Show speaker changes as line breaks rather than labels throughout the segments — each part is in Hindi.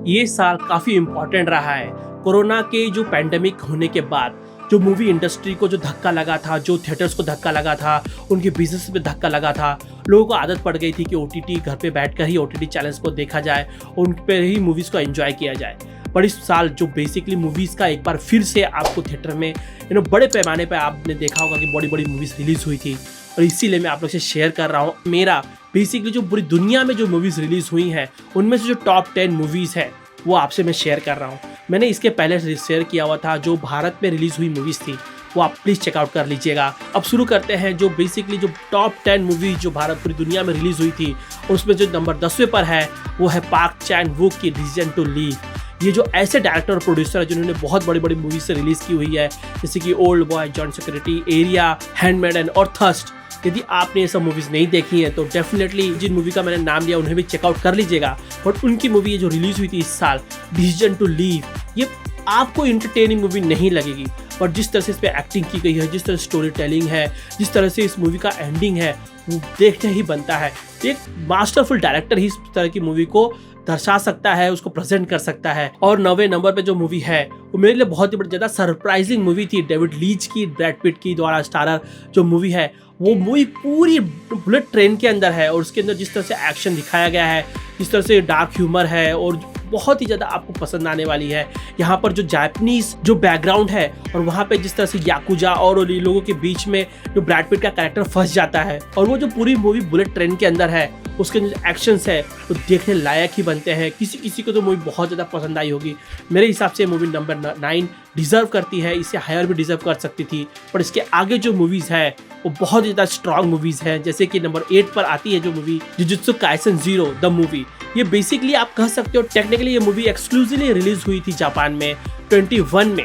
ये साल काफ़ी इम्पोर्टेंट रहा है। कोरोना के जो पैंडेमिक होने के बाद जो मूवी इंडस्ट्री को जो धक्का लगा था, जो थिएटर्स को धक्का लगा था, उनके बिजनेस पे धक्का लगा था, लोगों को आदत पड़ गई थी कि ओटीटी घर पे बैठकर ही ओटीटी चैनल्स को देखा जाए, उन पर ही मूवीज़ को एंजॉय किया जाए। पर इस साल जो बेसिकली मूवीज़ का एक बार फिर से आपको थिएटर में बड़े पैमाने पे आपने देखा होगा कि बड़ी बड़ी मूवीज़ रिलीज़ हुई थी, और इसीलिए मैं आप लोग से शेयर कर रहा हूँ मेरा बेसिकली जो पूरी दुनिया में जो मूवीज़ रिलीज़ हुई हैं उनमें से जो टॉप 10 मूवीज़ है वो आपसे मैं शेयर कर रहा हूँ। मैंने इसके पहले शेयर किया हुआ था जो भारत में रिलीज़ हुई मूवीज़ थी, वो आप प्लीज़ चेकआउट कर लीजिएगा। अब शुरू करते हैं जो बेसिकली जो टॉप 10 मूवीज़ जो भारत पूरी दुनिया में रिलीज़ हुई थी, उसमें जो नंबर 10वें पर है वो है पार्क चैन वुक की डिसीजन टू लीव। ये जो ऐसे डायरेक्टर और प्रोड्यूसर है जिन्होंने बहुत बड़ी बड़ी मूवीज से रिलीज़ की हुई है, जैसे कि old boy, John security, area, handmaiden और थर्स्ट। यदि आपने ये सब मूवीज़ नहीं देखी है तो डेफिनेटली जिन मूवी का मैंने नाम लिया उन्हें भी चेकआउट कर लीजिएगा। बट उनकी मूवी जो रिलीज़ हुई थी इस साल, डिसीजन टू लीव, ये आपको इंटरटेनिंग मूवी नहीं लगेगी, पर जिस तरह से इस पर एक्टिंग की गई है, जिस तरह से स्टोरी टेलिंग है, जिस तरह से इस मूवी का एंडिंग है, वो देखने ही बनता है। एक मास्टरफुल डायरेक्टर ही इस तरह की मूवी को दर्शा सकता है, उसको प्रेजेंट कर सकता है। और 9वें नंबर पे जो मूवी है वो मेरे लिए बहुत ही ज़्यादा सरप्राइजिंग मूवी थी। डेविड लीच की, ब्रैड पिट की द्वारा स्टारर जो मूवी है, वो मूवी पूरी बुलेट ट्रेन के अंदर है, और उसके अंदर जिस तरह से एक्शन दिखाया गया है, जिस तरह से डार्क ह्यूमर है, और बहुत ही ज़्यादा आपको पसंद आने वाली है। यहाँ पर जो जापानीज जो बैकग्राउंड है, और वहाँ पे जिस तरह से याकुजा और लोगों के बीच में जो ब्रैड पिट का कैरेक्टर फंस जाता है, और वो जो पूरी मूवी बुलेट ट्रेन के अंदर है, उसके जो एक्शंस है वो देखने लायक ही बनते हैं। किसी किसी को तो मूवी बहुत ज़्यादा पसंद आई होगी। मेरे हिसाब से मूवी नंबर 9 डिज़र्व करती है, इसे हायर भी डिज़र्व कर सकती थी, पर इसके आगे जो मूवीज़ है वो बहुत ज़्यादा स्ट्रॉन्ग मूवीज़ हैं। जैसे कि नंबर 8 पर आती है जो movie jujutsu Kaisen 0 the movie. ये बेसिकली आप कह सकते हो टेक्निकली ये मूवी एक्सक्लूसिवली रिलीज हुई थी जापान में 21 में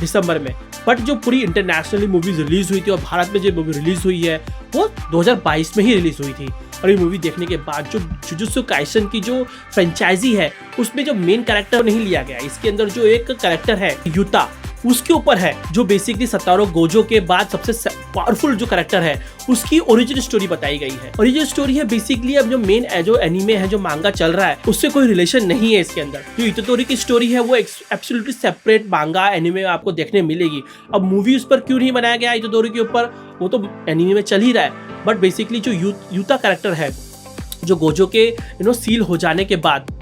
दिसंबर में, बट जो पूरी इंटरनेशनली मूवीज रिलीज हुई थी और भारत में जो मूवी रिलीज हुई है वो 2022 में ही रिलीज हुई थी। और ये मूवी देखने के बाद जो जुजुत्सु काइसेन की जो फ्रेंचाइजी है उसमें जो मेन कैरेक्टर नहीं लिया गया, इसके अंदर जो एक कैरेक्टर है युता, उसके ऊपर है जो बेसिकली सतारो गोजो के बाद सबसे पावरफुल जो कैरेक्टर है उसकी ओरिजिन स्टोरी बताई गई है। और ये जो स्टोरी है बेसिकली अब जो मेन जो एनीमे है, जो मांगा चल रहा है, उससे कोई रिलेशन नहीं है इसके अंदर। जो इतोतोरी की स्टोरी है वो एब्सोल्युटली सेपरेट मांगा एनीमे आपको देखने मिलेगी। अब मूवी उस पर क्यों नहीं बनाया गया इतोतोरी के ऊपर, वो तो एनीमे में चल ही रहा है। बट बेसिकली जो युता कैरेक्टर है जो गोजो के सील हो जाने के बाद,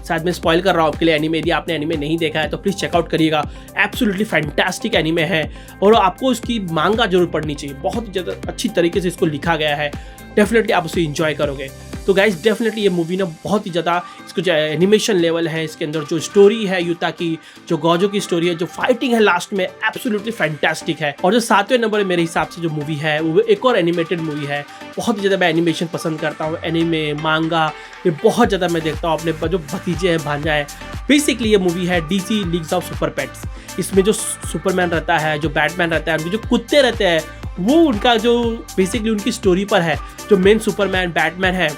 शायद मैं स्पॉइल कर रहा हूँ आपके लिए एनीमे, यदि आपने एनीमे नहीं देखा है तो प्लीज़ चेकआउट करिएगा। एब्सोल्युटली फैंटास्टिक एनीमे है, और आपको इसकी मांगा जरूर पढ़नी चाहिए। बहुत ज़्यादा अच्छी तरीके से इसको लिखा गया है, डेफिनेटली आप उसे एंजॉय करोगे। तो गाइज डेफिनेटली ये मूवी ना बहुत ही ज़्यादा, इसको जो एनिमेशन लेवल है, इसके अंदर जो स्टोरी है युता की, जो गोजो की स्टोरी है, जो फाइटिंग है लास्ट में, एब्सोल्युटली फैंटास्टिक है। और जो 7वें नंबर मेरे हिसाब से जो मूवी है वो एक और एनिमेटेड मूवी है। बहुत ही ज़्यादा मैं एनिमेशन पसंद करता हूँ, एनिमे मांगा ये बहुत ज़्यादा मैं देखता हूँ। अपने जो भतीजे हैं, भांजा है, बेसिकली ये मूवी है DC leagues of super pets. इसमें जो सुपरमैन रहता है, जो बैटमैन रहता है, उनके जो कुत्ते रहते हैं, वो उनका जो बेसिकली उनकी स्टोरी पर है। जो मेन सुपरमैन बैटमैन है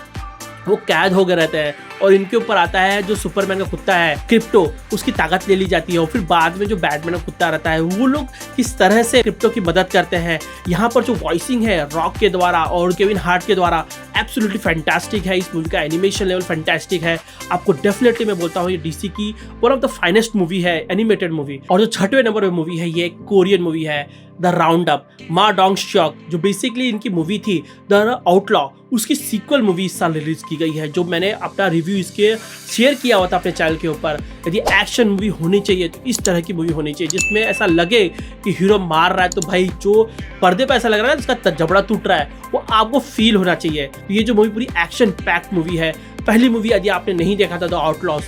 वो कैद हो गए रहते हैं, और इनके ऊपर आता है जो सुपरमैन का कुत्ता है क्रिप्टो, उसकी ताकत ले ली जाती है। और फिर बाद में जो बैटमैन का कुत्ता रहता है वो लोग किस तरह से क्रिप्टो की मदद करते हैं। यहाँ पर जो वॉइसिंग है रॉक के द्वारा और केविन हार्ट के द्वारा, एब्सोल्युटली फैंटास्टिक है। इस मूवी का एनिमेशन लेवल फैंटास्टिक है। आपको डेफिनेटली मैं बोलता हूँ ये डीसी की one of the finest movie है, एनिमेटेड मूवी। और जो 6वें नंबर पर मूवी है, ये एक कोरियन मूवी है द राउंड अप, मा डोंग श्योक, जो बेसिकली इनकी मूवी थी द आउटलॉ, उसकी सीक्वल मूवी इस साल रिलीज की गई है, जो मैंने अपना रिव्यू इसके शेयर किया हुआ था अपने चैनल के ऊपर। यदि एक्शन मूवी होनी चाहिए तो इस तरह की मूवी होनी चाहिए जिसमें ऐसा लगे कि हीरो मार रहा है तो भाई जो पर्दे पर ऐसा लग रहा है जिसका जबड़ा टूट रहा है वो आपको फील होना चाहिए। तो ये जो मूवी पूरी एक्शन पैक्ड मूवी है। पहली मूवी यदि आपने नहीं देखा था the outlaws,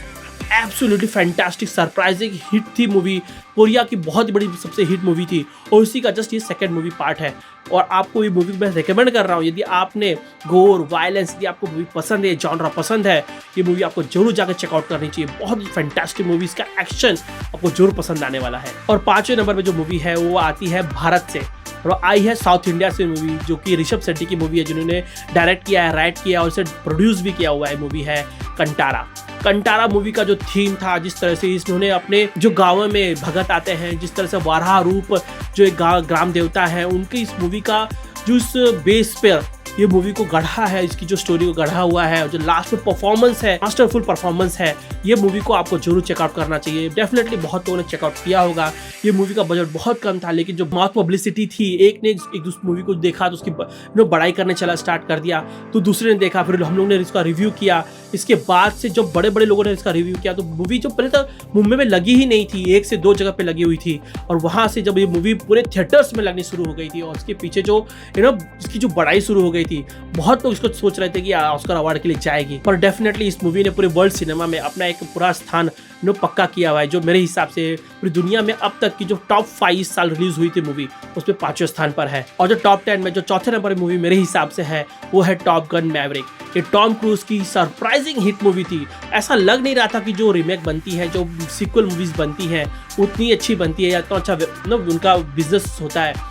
absolutely fantastic surprising hit थी मूवी, कोरिया की बहुत ही बड़ी सबसे हिट मूवी थी, और उसी का जस्ट ये सेकंड मूवी पार्ट है। और आपको ये मूवी मैं रेकमेंड कर रहा हूँ, यदि आपने गोर वायलेंस, यदि आपको मूवी पसंद है, जॉनरा पसंद है, ये मूवी आपको जरूर जाकर चेकआउट करनी चाहिए। बहुत फैंटास्टिक मूवी, इसका एक्शन आपको जरूर पसंद आने वाला है। और 5वें नंबर पर जो मूवी है वो आती है भारत से, और आई है साउथ इंडिया से मूवी, जो कि ऋषभ शेट्टी की मूवी है, जिन्होंने डायरेक्ट किया है, राइट किया और उसे प्रोड्यूस भी किया हुआ है। मूवी है कंटारा। कंटारा मूवी का जो थीम था, जिस तरह से इन्होंने अपने जो गाँव में भगत आते हैं, जिस तरह से वाराह रूप जो एक ग्राम देवता है, उनकी इस मूवी का जो इस बेस पर ये मूवी को गढ़ा है, इसकी जो स्टोरी को गढ़ा हुआ है, और जो लास्ट में परफॉर्मेंस है, मास्टरफुल परफॉर्मेंस है, ये मूवी को आपको जरूर चेकआउट करना चाहिए। डेफिनेटली बहुत लोगों ने चेकआउट किया होगा। ये मूवी का बजट बहुत कम था, लेकिन जो माउथ पब्लिसिटी थी, एक ने एक दूसरी मूवी को देखा तो उसकी बड़ाई करने चला स्टार्ट कर दिया, तो दूसरे ने देखा, फिर हम लोग ने इसका रिव्यू किया। इसके बाद से जब बड़े बड़े लोगों ने इसका रिव्यू किया तो मूवी जो पहले तो मुंबई में लगी ही नहीं थी, 1 से 2 जगह पे लगी हुई थी, और वहां से जब ये मूवी पूरे थिएटर्स में लगनी शुरू हो गई थी और इसके पीछे जो इसकी जो बड़ाई शुरू हो गई थी, बहुत लोग इसको सोच रहे थे कि ऑस्कर अवार्ड के लिए जाएगी। पर डेफिनेटली इस मूवी ने पूरे वर्ल्ड सिनेमा में अपना एक पूरा स्थान पक्का किया हुआ है, जो मेरे हिसाब से पूरी दुनिया में अब तक की जो टॉप 5 इस साल रिलीज हुई थी मूवी, उसमें 5वें स्थान पर है। और जो टॉप 10 में जो चौथे नंबर मूवी मेरे हिसाब से है, वो है टॉप गन मैवरिक। ये टॉम क्रूज की सरप्राइजिंग हिट मूवी थी। ऐसा लग नहीं रहा था कि जो रीमेक बनती है, जो सीक्वल मूवीज बनती हैं, उतनी अच्छी बनती है या तो अच्छा उनका बिजनेस होता है।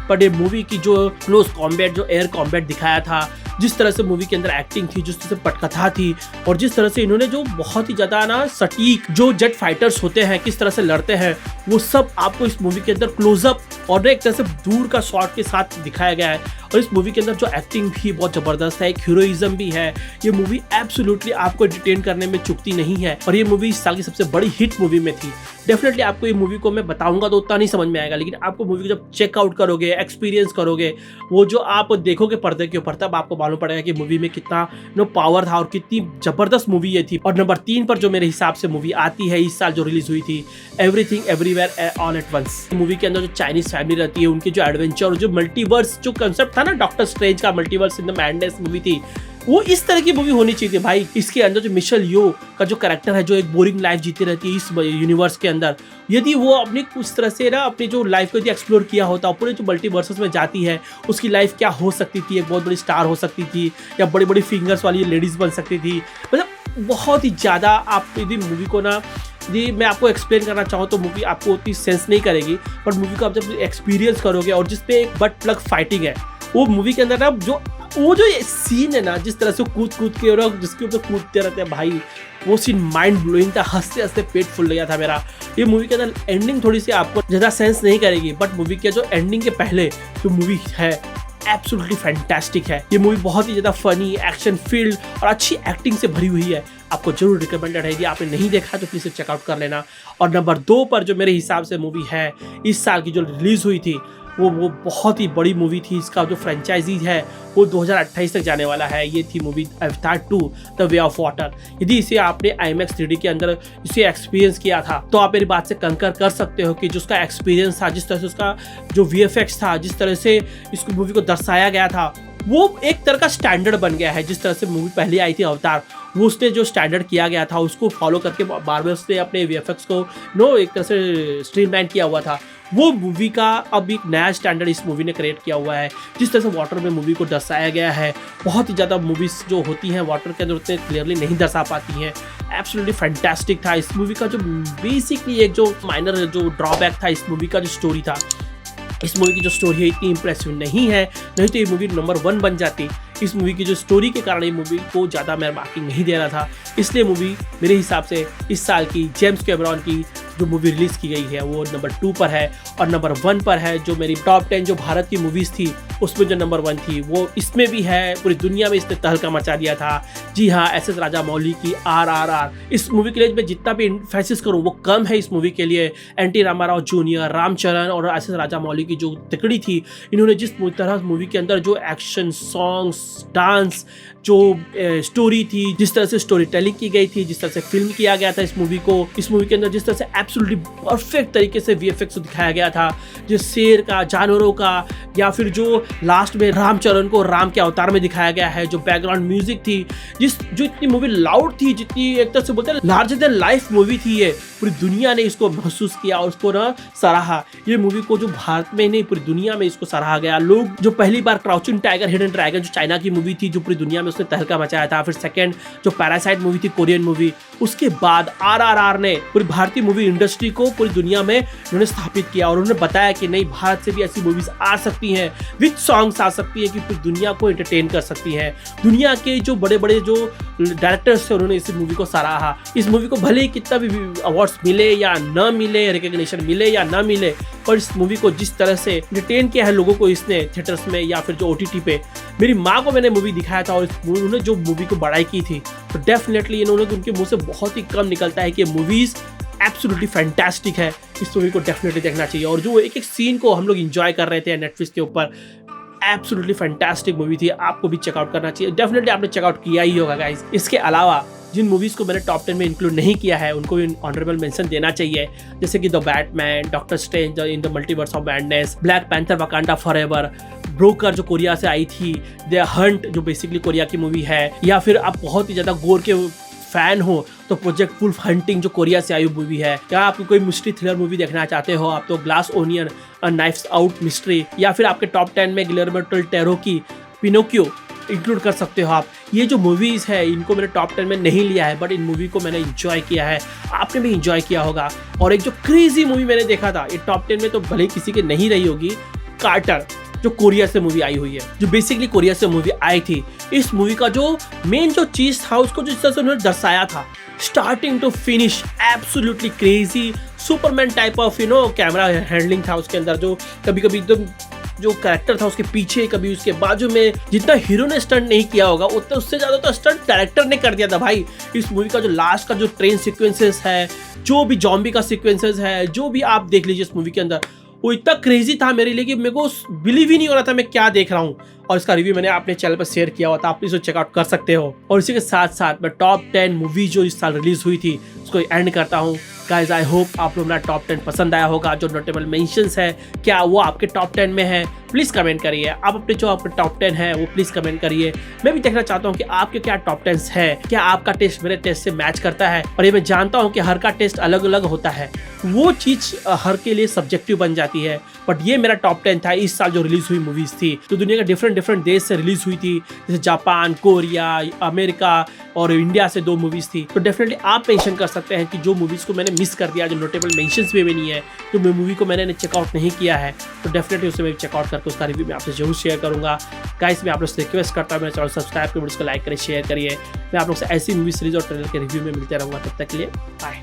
पर ये मूवी की जो क्लोज कॉम्बैट, जो एयर कॉम्बैट दिखाया था, जिस तरह से मूवी के अंदर एक्टिंग थी, जिस तरह से पटकथा थी, और जिस तरह से इन्होंने जो बहुत ही ज़्यादा सटीक जो जेट फाइटर्स होते हैं किस तरह से लड़ते हैं, वो सब आपको इस मूवी के अंदर क्लोजअप और एक तरह से दूर का शॉट के साथ दिखाया गया है। और इस मूवी के अंदर जो एक्टिंग भी बहुत ज़बरदस्त है, एक हीरोइज्म भी है। ये मूवी एब्सोल्युटली आपको एंटरटेन करने में चूकती नहीं है, और ये मूवी इस साल की सबसे बड़ी हिट मूवी में थी। डेफिनेटली आपको ये मूवी को मैं बताऊंगा तो उतना नहीं समझ में आएगा, लेकिन आपको मूवी को जब चेकआउट करोगे, एक्सपीरियंस करोगे, वो जो आप देखोगे पर्दे के ऊपर, तब आपको मालूम पड़ेगा कि मूवी में कितना पावर था और कितनी जबरदस्त मूवी ये थी। और नंबर 3 पर जो मेरे हिसाब से मूवी आती है इस साल जो रिलीज हुई थी, everything everywhere all at once. Movie के अंदर जो चाइनीज फैमिली रहती है, उनके जो एडवेंचर और जो मल्टीवर्स जो कंसेप्ट था ना, डॉक्टर स्ट्रेंज का multiverse in the madness movie थी, वो इस तरह की मूवी होनी चाहिए थी भाई। इसके अंदर जो मिशेल यो का जो कैरेक्टर है, जो एक बोरिंग लाइफ जीती रहती है इस यूनिवर्स के अंदर, यदि वो अपनी कुछ तरह से ना अपनी जो लाइफ को यदि एक्सप्लोर किया होता, पूरे जो मल्टीवर्सेस में जाती है, उसकी लाइफ क्या हो सकती थी, एक बहुत बड़ी स्टार हो सकती थी, या बड़ी बड़ी फिंगर्स वाली लेडीज बन सकती थी। मतलब बहुत ही ज़्यादा आप यदि मूवी को ना, यदि मैं आपको एक्सप्लेन करना चाहूँ तो मूवी आपको उतनी सेंस नहीं करेगी, पर मूवी को आप जब एक्सपीरियंस करोगे, और जिसपे एक बट प्लग फाइटिंग है, वो मूवी के अंदर ना वो जो ये सीन है ना, जिस तरह से कूद के और जिसके ऊपर कूदते रहते हैं भाई, वो सीन माइंड ब्लोइंग था। हंसते हंसते पेट फूल गया था मेरा। ये मूवी के अंदर एंडिंग थोड़ी सी आपको ज़्यादा सेंस नहीं करेगी, बट मूवी के जो एंडिंग के पहले जो मूवी है एब्सोल्युटली फैंटास्टिक है। ये मूवी बहुत ही ज़्यादा फनी, एक्शन फील्ड और अच्छी एक्टिंग से भरी हुई है। आपको जरूर रिकमेंडेड है, यदि आपने नहीं देखा तो प्लीज़ चेकआउट कर लेना। और नंबर 2 पर जो मेरे हिसाब से मूवी है इस साल की जो रिलीज़ हुई थी, वो बहुत ही बड़ी मूवी थी। इसका जो फ्रेंचाइजी है वो 2028 तक जाने वाला है। ये थी मूवी अवतार 2 द वे ऑफ वाटर। यदि इसे आपने IMAX 3D के अंदर इसे एक्सपीरियंस किया था, तो आप मेरी बात से कंकर कर सकते हो कि जो उसका एक्सपीरियंस था, जिस तरह से उसका जो VFX था, जिस तरह से इस मूवी को दर्शाया गया था, वो एक तरह का स्टैंडर्ड बन गया है। जिस तरह से मूवी पहले आई थी अवतार, वो उसने जो स्टैंडर्ड किया गया था उसको फॉलो करके बार-बार उसने अपने VFX को एक तरह से स्ट्रीमलाइन किया हुआ था। वो मूवी का अब एक नया स्टैंडर्ड इस मूवी ने क्रिएट किया हुआ है। जिस तरह से वाटर में मूवी को दर्शाया गया है, बहुत ही ज़्यादा मूवीज जो होती हैं वाटर के अंदर उतने क्लियरली नहीं दर्शा पाती हैं। एब्सोल्युटली फैंटास्टिक था इस मूवी का। जो बेसिकली एक जो माइनर जो ड्रॉबैक था इस मूवी का, जो स्टोरी था, इस मूवी की जो स्टोरी है इतनी इंप्रेसिव नहीं है, नहीं तो ये मूवी नंबर 1 बन जाती। इस मूवी की जो स्टोरी के कारण ये मूवी को ज़्यादा मैं मार्किंग नहीं दे रहा था, इसलिए मूवी मेरे हिसाब से इस साल की जेम्स कैमरॉन की जो मूवी रिलीज़ की गई है वो नंबर 2 पर है। और नंबर 1 पर है जो मेरी टॉप 10 जो भारत की मूवीज़ थी, उसमें जो नंबर 1 थी वो इसमें भी है। पूरी दुनिया में इसने तहलका मचा दिया था। जी हाँ, SS राजामौली की RRR। इस मूवी के लिए मैं जितना भी एम्फेसिस करूँ वो कम है इस मूवी के लिए। NT रामाराव जूनियर, रामचरण और SS राजामौली की जो तकड़ी थी, इन्होंने जिस तरह मूवी के अंदर जो एक्शन, सॉन्ग्स, डांस, जो स्टोरी थी, जिस तरह से स्टोरी टेलिंग की गई थी, जिस तरह से फिल्म किया गया था इस मूवी को, इस मूवी के अंदर जिस तरह से एब्सोल्युटली परफेक्ट तरीके से VFX दिखाया गया था, जो शेर का, जानवरों का, या फिर जो लास्ट में रामचरण को राम के अवतार में दिखाया गया है, जो बैकग्राउंड म्यूजिक थी, जो इतनी मूवी लाउड थी, जितनी एक तरह से बोलते हैं लार्जर देन लाइफ मूवी थी ये। पूरी दुनिया ने इसको महसूस किया और उसको ना सराहा। ये मूवी को जो भारत में नहीं पूरी दुनिया में इसको सराहा गया। लोग जो पहली बार क्राउचिंग टाइगर हिडन ड्रैगन जो चाइना की मूवी थी, जो पूरी दुनिया में उसने तहलका मचाया था, फिर सेकंड जो पैरासाइट मूवी थी कोरियन मूवी, उसके बाद RRR ने पूरी भारतीय मूवी इंडस्ट्री को पूरी दुनिया में उन्होंने स्थापित किया और उन्होंने बताया कि नहीं, भारत से भी ऐसी मूवीज आ सकती हैं, विद सॉन्ग्स आ सकती है कि पूरी दुनिया को एंटरटेन कर सकती हैं। दुनिया के जो बड़े बड़े जो डायरेक्टर्स थे उन्होंने इस मूवी को सराहा। इस मूवी को भले ही कितना भी अवार्ड्स मिले या न मिले, रिकग्निशन मिले या न मिले, और इस मूवी को जिस तरह से एंटरटेन किया है लोगों को इसने थिएटर्स में या फिर जो OTT पे। मेरी माँ को मैंने मूवी दिखाया था और उन्होंने जो मूवी को बड़ाई की थी, तो डेफिनेटली इन्होंने उनके मुंह से बहुत ही कम निकलता है कि मूवीज़ एब्सोल्युटली फैंटास्टिक है। इस मूवी को डेफिनेटली देखना चाहिए। और जो एक एक सीन को हम लोग एंजॉय कर रहे थे नेटफ्लिक्स के ऊपर, एब्सोल्युटली फैंटास्टिक मूवी थी। आपको भी चेकआउट करना चाहिए। डेफिनेटली आपने चेकआउट किया ही होगा गाइस। इसके अलावा जिन मूवीज़ को मैंने टॉप 10 में इंक्लूड नहीं किया है उनको भी ऑनरेबल मेंशन देना चाहिए, जैसे कि the Batman, doctor strange in the multiverse of madness, black panther Wakanda forever, broker जो कोरिया से आई थी, द हंट जो बेसिकली कोरिया की मूवी है, या फिर आप बहुत ही ज़्यादा गोर के फैन हो तो प्रोजेक्ट वुल्फ हंटिंग जो कोरिया से आई मूवी है, या आपको कोई मिस्ट्री थ्रिलर मूवी देखना चाहते हो आप तो glass onion, knifes out mystery, या फिर आपके टॉप 10 में गिलेर्मो डेल टोरो की पिनोकियो इंक्लूड कर सकते हो आप। ये जो मूवीज़ है इनको मैंने टॉप 10 में नहीं लिया है, बट इन मूवी को मैंने इंजॉय किया है, आपने भी इंजॉय किया होगा। और एक जो क्रेजी मूवी मैंने देखा था, ये टॉप 10 में तो भले किसी के नहीं रही होगी, कार्टर जो कोरिया से मूवी आई हुई है, जो बेसिकली कोरिया से मूवी आई थी। इस मूवी का जो मेन जो चीज़ था उसको जिस तरह से उन्होंने दर्शाया था starting to finish, absolutely crazy Superman type of camera handling था उसके अंदर। जो कभी कभी एकदम जो कैरेक्टर था उसके पीछे, कभी उसके बाजू में, जितना हीरो ने स्टंट नहीं किया होगा उतना उससे ज़्यादा तो स्टंट डायरेक्टर ने कर दिया था भाई। इस मूवी का जो लास्ट का जो ट्रेन सीक्वेंसेस है, जो भी जॉम्बी का सीक्वेंसेस है, जो भी आप देख लीजिए इस मूवी के अंदर, वो इतना क्रेजी था मेरे लिए कि मेरे को बिलीव ही नहीं हो रहा था मैं क्या देख रहा हूँ। और इसका रिव्यू मैंने अपने चैनल पर शेयर किया हुआ था, आप इसे चेकआउट कर सकते हो। और इसी के साथ साथ मैं टॉप 10 मूवी जो इस साल रिलीज हुई थी उसको एंड करता हूँ। गाइज आई होप आप लोग मेरा टॉप 10 पसंद आया होगा। जो नोटेबल मेंशंस है क्या वो आपके टॉप 10 में है, प्लीज़ कमेंट करिए। आप अपने जो आपके टॉप 10 है वो प्लीज़ कमेंट करिए। मैं भी देखना चाहता हूँ कि आपके क्या टॉप 10 है, क्या आपका टेस्ट मेरे टेस्ट से मैच करता है। और ये मैं जानता हूँ कि हर का टेस्ट अलग अलग होता है, वो चीज़ हर के लिए सब्जेक्टिव बन जाती है। बट ये मेरा टॉप 10 था इस साल जो रिलीज हुई मूवीज़ थी, तो दुनिया के डिफरेंट देश से रिलीज हुई थी, जैसे जापान, कोरिया, अमेरिका और इंडिया से 2 मूवीज़ थी। तो डेफिनेटली आप मेंशन कर सकते हैं कि जो मूवीज़ को मैंने मिस कर दिया, जो नोटेबल मेंशंस में भी नहीं है, जो मूवी को मैंने चेकआउट नहीं किया है, तो डेफिनेटली उसे मैं चेकआउट करके उसका रिव्यू मैं आपसे जरूर शेयर करूंगा। गाइस मैं आप लोग से रिक्वेस्ट करता हूँ मेरे चैनल सब्सक्राइब करें, वीडियो को लाइक करें, शेयर करिए। मैं आप लोग से ऐसी मूवी सीरीज और ट्रेलर के रिव्यू में मिलते रहूँगा। तब तक के लिए बाय।